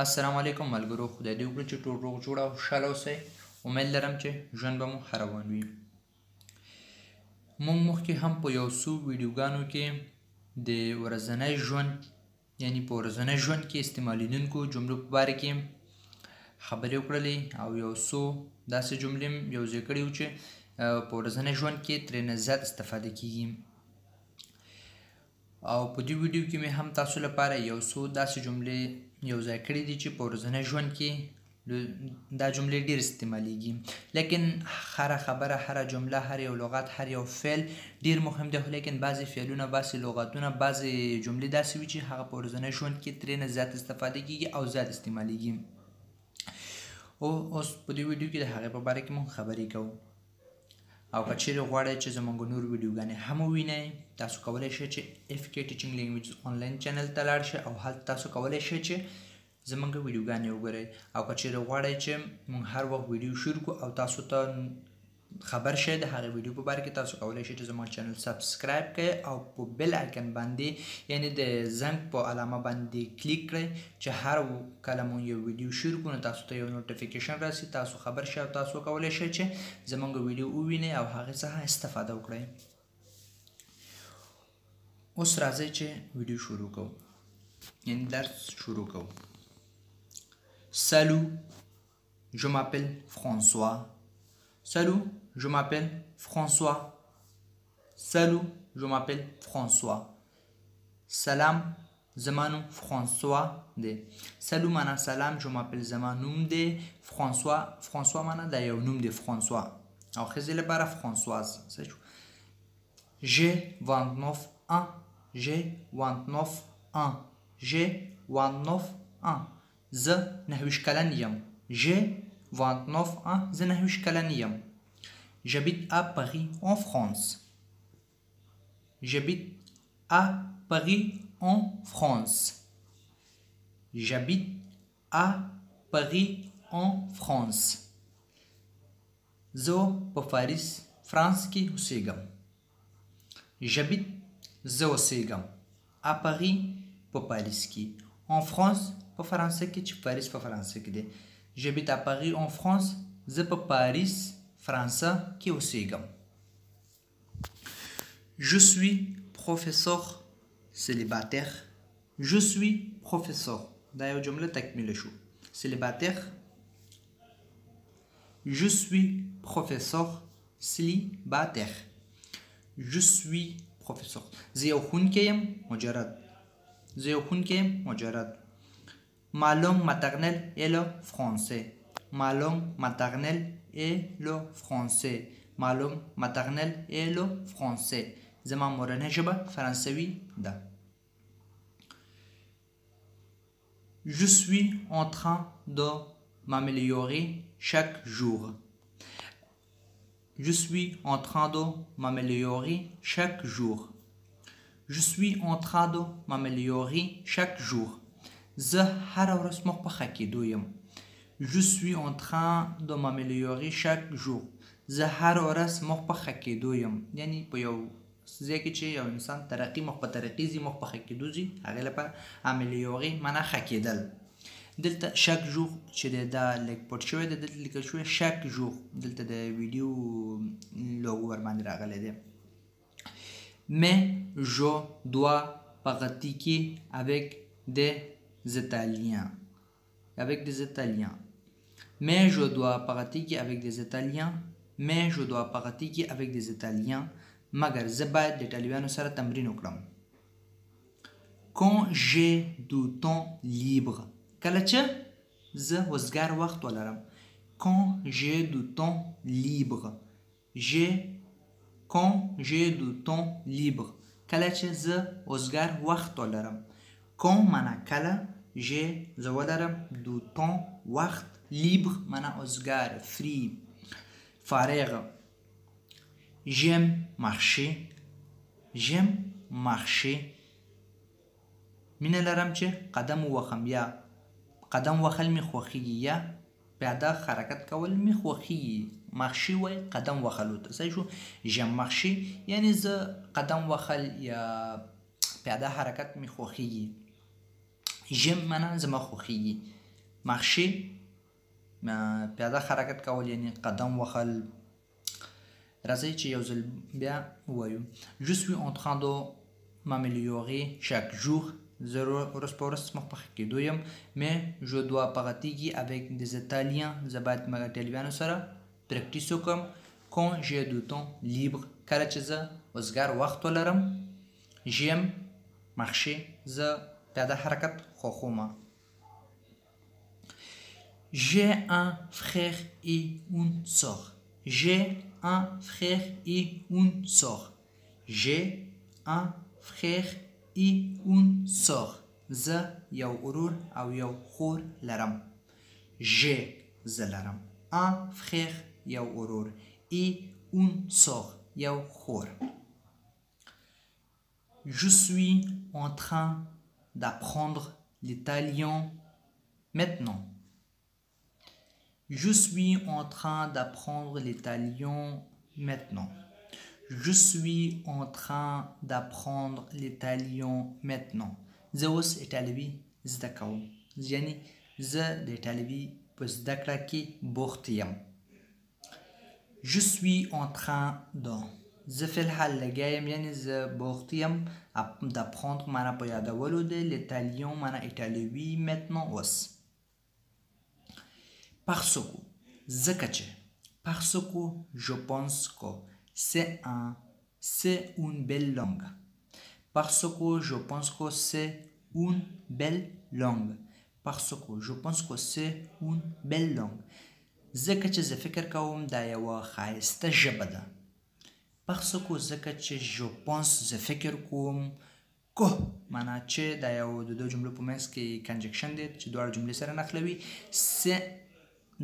السلام علیکم ملګرو، خدای دې وکړي چې ټول روغ جوړ او خوشحاله اوسئ. امید لرم چې ژوند به مو ښه روان وي. موږ مخکې هم په یو څو ویډیوګانو کې د ورځنی ژوند یعنې په ورځنی ژوند کې استعمالیدونکو جملو په باره کې خبرې وکړلې او یو څو داسې جملې هم یوځای کړي وو چې په ورځنی ژوند کې ترېنه زیات استفاده کیږي. او په دې ویډیو کې مې هم تاسو لپاره یو څو داسې جملې یوځای کړي دي چې په ورځني ژوند کې دا جملې ډېر استعمالیږي، لیکن هره خبره، هره جمله، هر یو لغت، هر یو فعل ډېر مهم دی، لیکن بعضې فعلونه، بعضې لغتونه، بعضې جملې داسې وي چې هغه په ورځني ژوند کې ترېنه زیات استفاده کیږي او زیات استعمالیږي. اوس په دې ویډیو کې د هغې په باره کې موږ خبرې کوو. او که چیرې غواړئ چې زموږ نور ویډیوګانې هم ووینئ، تاسو کولی شئ چې FK ټیچنګ لینګویج آنلاین چینل ته لاړ شئ او هلته تاسو کولی شئ چې زموږ ویډیوګانې وګورئ. او که چیرې غواړئ چې موږ هر وخت ویډیو شروع کړو او تاسو ته خبر شئ د هغې ویډیو په باره کې، تاسو کولی شئ چې زموږ چینل سبسکرایب کړئ او په بیل آیکن باندې یعنې د زنګ په علامه باندې کلیک کړئ چې هر کله مو یو ویډیو شروع کړو نو تاسو ته یو نوټیفیکیشن راسي، تاسو خبر شئ او تاسو کولی شئ چې زموږ ویډیو ووینئ او هغې څخه استفاده وکړئ. اوس راځئ چې ویډیو شروع کوو، یعنې درس شروع کوو. Salut, je m'appelle François. Salut, je m'appelle François. Salut, je m'appelle François. Salam, زما نوم فرانسوا دی. سلو معنا سلام، je m'appelle زما نوم دی، فرانسوا معنا دا یو نوم دی، فرانسوا او ښځې لپاره فرانسواز. J'ai 29 ans. J'ai 29 ans. J'ai 29 ans. زه 29 کلن یم. J'ai 29 ans. زه 29 کلن یم. J'habite à Paris en France. J'habite à Paris en France. J'habite à Paris en France. زه په پاریس فرانس کې اوسېږم. J'habite زه اوسېږم. à Paris په پاریس کې. en France په فرانسه کې چې پاریس په فرانسه کې دی. J'habite à Paris en France. زه په پاریس فرانسه کې اوسېږم. Je suis professeur célibataire. Je suis professeur. دا یو جمله تکمیله شو. célibataire. Je suis professeur célibataire. Je suis professeur. زه یو ښوونکی یم مجرد. زه یو ښوونکی یم مجرد. Ma langue maternelle est le français. Ma langue maternelle est le français. Ma langue maternelle est le français. زما مورنۍ ژبه فرانسوي ده. Je suis en train de m'améliorer chaque jour. Je suis en train de m'améliorer chaque jour. Je suis en train de m'améliorer chaque jour. زه هره ورځ مخ په ښه کېدو یم. Je suis en train de m'améliorer chaque jour. زه هره ورځ مخ په ښه کېدو یم. یعنې په یو ځای کې چې یو انسان ترقي مخ په ترقي ځي، مخ په ښه کېدو ځي، هغې لپاره املیوري معنا ښه کېدل. دلته شک ژور چې دی دا لږ پټ شوی دی، دلته لیکل شوی شک ژور، دلته د ویډیو لوګو ورباندې راغلی دی. Mais je dois pratiquer avec des Italiens. Avec des Italiens. Mais je dois pratiquer avec des Italiens. Mais je dois pratiquer avec des Italiens. مگر زه باید د ایټالویانو سره تمرین وکړم. Quand j'ai du temps libre. کله چې زه وزګار وخت ولرم. Quand j'ai du temps libre. Quand j'ai du temps libre. کله چې زه وزګار وخت ولرم. Quand معنا کله، j'ai زه ولرم، du temps وخت، libre معنا وزګار، free، فارغ. J'aime marcher. J'aime marcher. مینه لرم چې قدم ووهم، یا قدم وهل مې خوښېږي، یا پیاده حرکت کول مې خوښېږي. marcher وایي قدم وهلو ته. صحیح شو. j'aime marcher یعنې زه قدم وهل یا پیاده حرکت مې خوښېږي. j'aime معنا زما خوښېږي. marcher پیاده حرکت کول یعنی قدم وهل. راځئ چې یو ځل بیا ووایو. Je suis en train de m'améliorer chaque jour. زه ورځ په ورځ مخ په ښه کېدو یم. mais je dois pratiquer avec des Italiens. زه باید ایټالویانو سره پریکټیس وکړم. quand j'ai du temps libre. کله چې زه وزګار وخت ولرم. j'aime marcher. زه پیاده حرکت خوښوم. j'ai un frère et une sœur. j'ai un frère et une sœur. j'ai un frère et une sœur. زه یو ورور او یو خور لرم. j'ai زه لرم. un frère یو ورور et une sœur یو خور. je suis en train d'apprendre l'italien maintenant. Je suis en train d'apprendre l'italien maintenant. Je suis en train d'apprendre l'italien maintenant. زه اوس ایټالوي زده کوم. یعنی زه د ایټالوي په زده کړه کې بوخت یم. Je suis en train de. زه فی الحال لګیا یم یعنی زه بوخت یم. d'apprendre معنا په یادولو دی. l'italien معنا ایټالوي. maintenant اوس. parce que ځکه چې parce que je pense que c'est une belle langue. parce que je pense que c'est une belle langue. parce que je pense que c'est une belle langue. ځکه چې زه فکر کوم دا یوه ښایسته ژبه ده. parce que ځکه چې je pense زه فکر کوم. که معنا چې دا یو د دوه جملو په منځ کې کنجکشن دی چې دواړه جملې سره نښلوي. c'est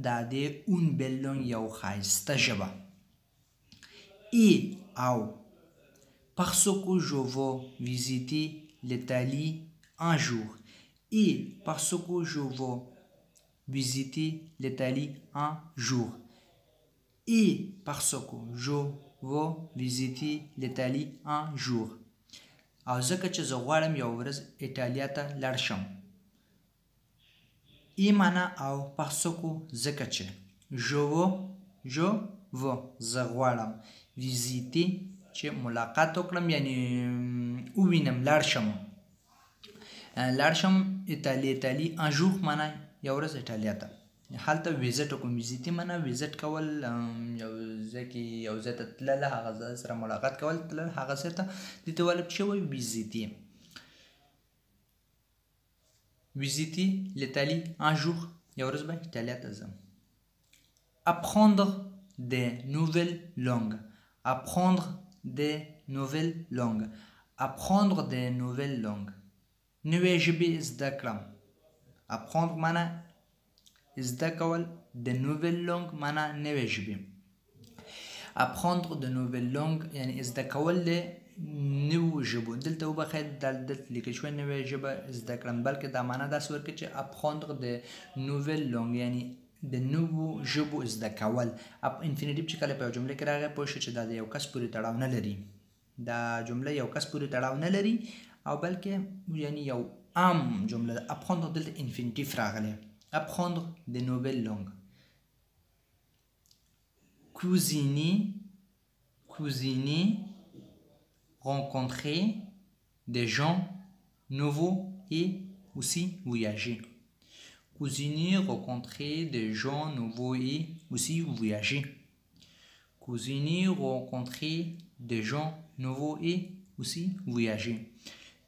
دا دی اون بلون یو ښایسته ژبه. et او parce que je veux visiter l'Italie un jour. et parce que je veux visiter l'Italie un jour. et parce que je veux visiter l'Italie un jour. او ځکه چې زه غواړم یو ورځ ایټالیا ته لاړ شم. ای معنا او parce que ځکه چې je veux زه غواړم visiter چې ملاقات وکړم یعنی ووینم لاړ شم ایټالي un jour معنا یو ورځ ایټالیا ته. هلته ویزټ وکړم. ویزیټي معنا ویزټ کول یو ځای کې یو ځای ته تلل هغه ځای سره ملاقات کول تلل هغه ځای ته دې ته ویل شوی ویزیټي. visiter l'Italie un jour. یو ورځ به ایټالیا ته ځم. apprendre des nouvelles langues. apprendre des nouvelles langues. apprendre des nouvelles langues. نوې ژبې زده کړم. apprendre معنا زده کول. de nouvelles langues معنا نوې ژبې. apprendre de nouvelles langues یعنی زده کول د نوو ژبو. دلته وبخښئ دلته لیکل شوی نوې ژبه زده کړم بلکې دا معنا داسې ورکړي چې apprendre de nouvelles langues یعنی د نوو ژبو زده کول. انفینیټیو چې کله په یو جمله کې راغی پوه شئ چې دا د یو کس پورې تړاو نه لري. دا جمله یو کس پورې تړاو نه لري او بلکې یعنی یو عام جمله ده. apprendre دلته انفینیټیو راغلی. apprendre de nouvelles langues. cuisiner rencontrer des gens nouveaux et aussi voyager. cuisiner rencontrer des gens nouveaux et aussi voyager. cuisiner rencontrer des gens nouveaux et aussi voyager.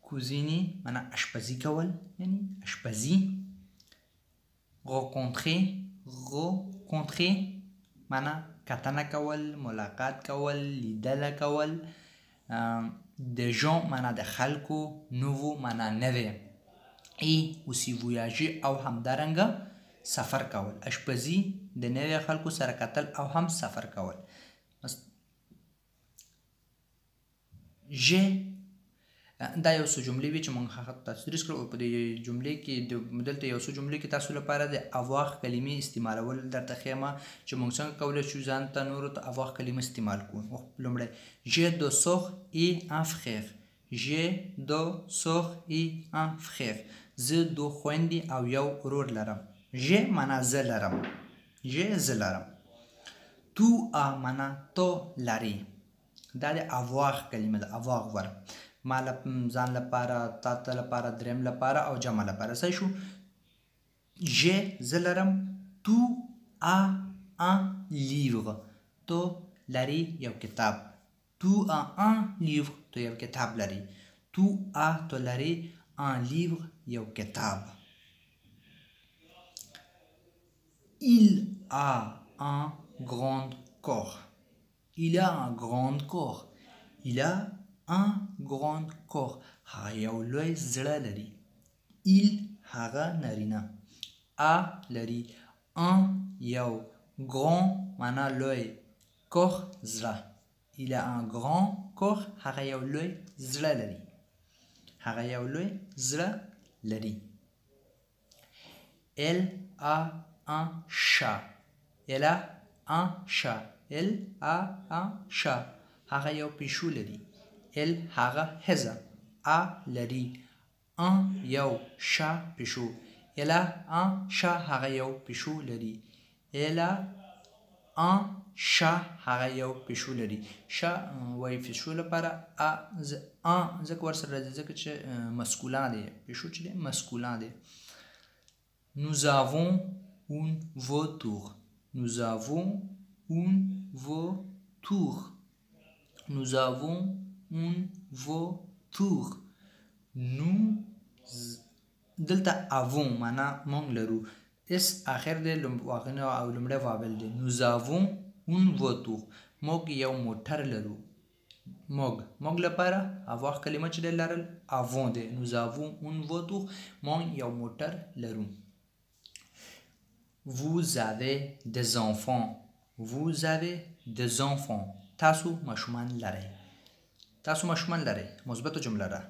cuisiner معنا اشپزی کول یعنی اشپزی. rencontrer معنا کتنه کول ملاقات کول لیدله کول. des gens معنا د خلکو. nouveau معنا نوې. et aussi voyager او همدارنګه سفر کول. اشپزی د نوې خلکو سره کتل او هم سفر کول. دا یو څو جملې وي چې موږ هغه تاسو درس کړو. په دې جملې کې دلته یو څو جملې کې تاسو لپاره د avoir کلمې استعمالول درته ښیم چې موږ څنګه کولی شو ځان ته نورو ته avoir کلمه استعمال کړو. لومړی j'ai deux sœurs et un frère. j'ai deux sœurs et un frère. زه دوه خویندې او یو ورور لرم. ژ معنا زه لرم ژ زه لرم تو معنا تو لري دا د avoir کلمه ده avoir ور ما ځان لپاره تا ته لپاره دریم لپاره او جمع لپاره صحیح شو ژ زه لرم تو un livre تو لري یو کتاب تو un livre تو یو کتاب لري تو لري un livre یو کتاب Il a un grand corps. Il a un grand corps. Il a un grand corps. هغه یو لوی زړه لري. Il هغه نارینه. A لري. Un یو grand معنا لوی. corps زړه. Il a un grand corps. هغه یو لوی زړه لري. هغه یو لوی زړه لري. Elle a un chat. Elle a un chat. Elle a un chat. هغه یو پیشو لري. Elle هغه هزه. A لري. Un یو chat پیشو. Elle a un chat هغه یو پیشو لري. Elle a un chat هغه یو پیشو لري. chat وای پیشو لپاره un ځکه ورسره راځي ځکه چې مسکولان دی. پیشو چې دی مسکولان دی. Nous avons une voiture. Nous avons une voiture. Nous avons une voiture. Nous دلته avons معنا مونږ لرو. اس آخر دی واغنه او لمړی وابل دی. Nous avons une voiture. موږ یو موټر لرو. موږ لپاره avoir کلمه چې لرل avons دی. Nous avons une voiture. موږ یو موټر لرو. Vous avez des enfants. Vous avez des enfants. تاسو ماشومان لرئ. تاسو ماشومان لرئ. مثبت جمله ده.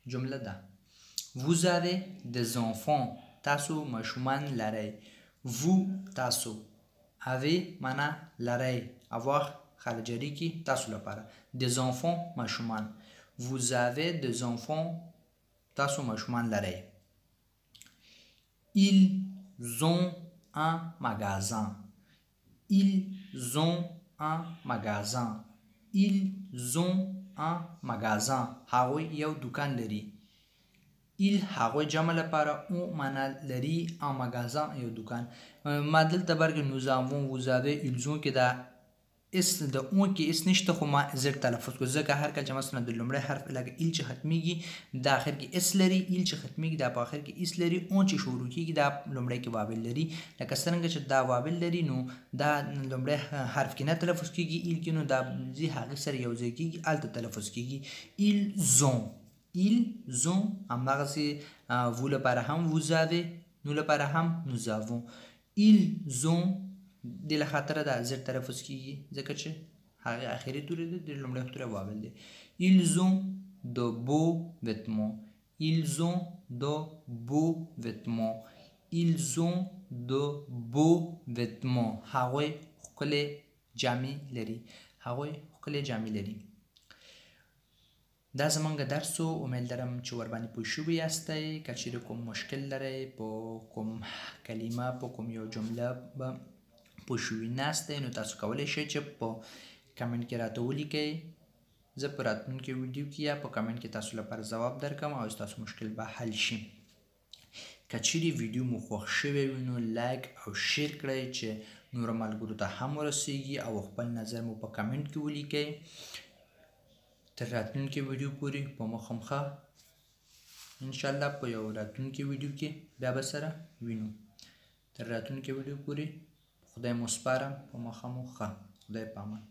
جمله ده. Vous avez des enfants. تاسو ماشومان لرئ. Vous تاسو. avez معنا لرئ. avoir خارجری کی تاسو لپاره. Des enfants ماشومان. Vous avez des enfants. تاسو ماشومان لرئ. Ils ont un magasin. Ils ont un magasin. Ils ont un magasin. هغوی یو دکان لري. Il هغوی جمع لپاره او معنا لري. un magasin یو دکان. ما دلته برګه nous avons vous avez ils ont کې دا اس د اون کې اس نشته خو ما زر تلفظ کو ځکه هر کله چې مثلا د لومړی حرف لکه ال چې ختمیږي د اخر کې اس لري ال چې ختمیږي د په اخر کې اس لري اون چې شروع کیږي د لومړی کې وابل لري لکه څنګه چې دا وابل لري نو دا لومړی حرف کې نه تلفظ کیږي ال کې نو دا زی هغه سره یو ځای کیږي الته تلفظ کیږي ils ont همغسې vous لپاره هم vous avez nous لپاره هم nous avons ils ont د له خاطره دا زر تلفظ کیږي ځکه چې هغه اخري توری دی د لومړی توری وابل دی. Ils ont de beaux vêtements. Ils ont de beaux vêtements. Ils ont de beaux vêtements. هغوی ښکلې جامې لري. هغوی ښکلې جامې لري. دا زمونږ درس و. امید لرم چې ورباندې پوه شوي یاستئ. که چیرې کوم مشکل لرئ په کوم کلمه په کوم یو جمله به پوه شوي ناستئ نو تاسو کولی شئ چې په کمنټ کې راته ولیکئ. زه په راتلونکي ویډیو کې یا په کمنټ کې تاسو لپاره ځواب درکړم او ستاسو مشکل به حل شي. که چیرې ویډیو مو خوښ شوی وي نو لایک او شیر کړئ چې نورو ملګرو ته هم ورسیږي او خپل نظر مو په کمنټ کې ولیکئ. تر راتلونکي ویډیو پورې په مخامخه انشاءالله په یو راتلونکي ویډیو کې بیا به سره وینو. تر راتلونکي ویډیو پورې خدای مو سپارم. په مخه مو ښه. خدای پامان.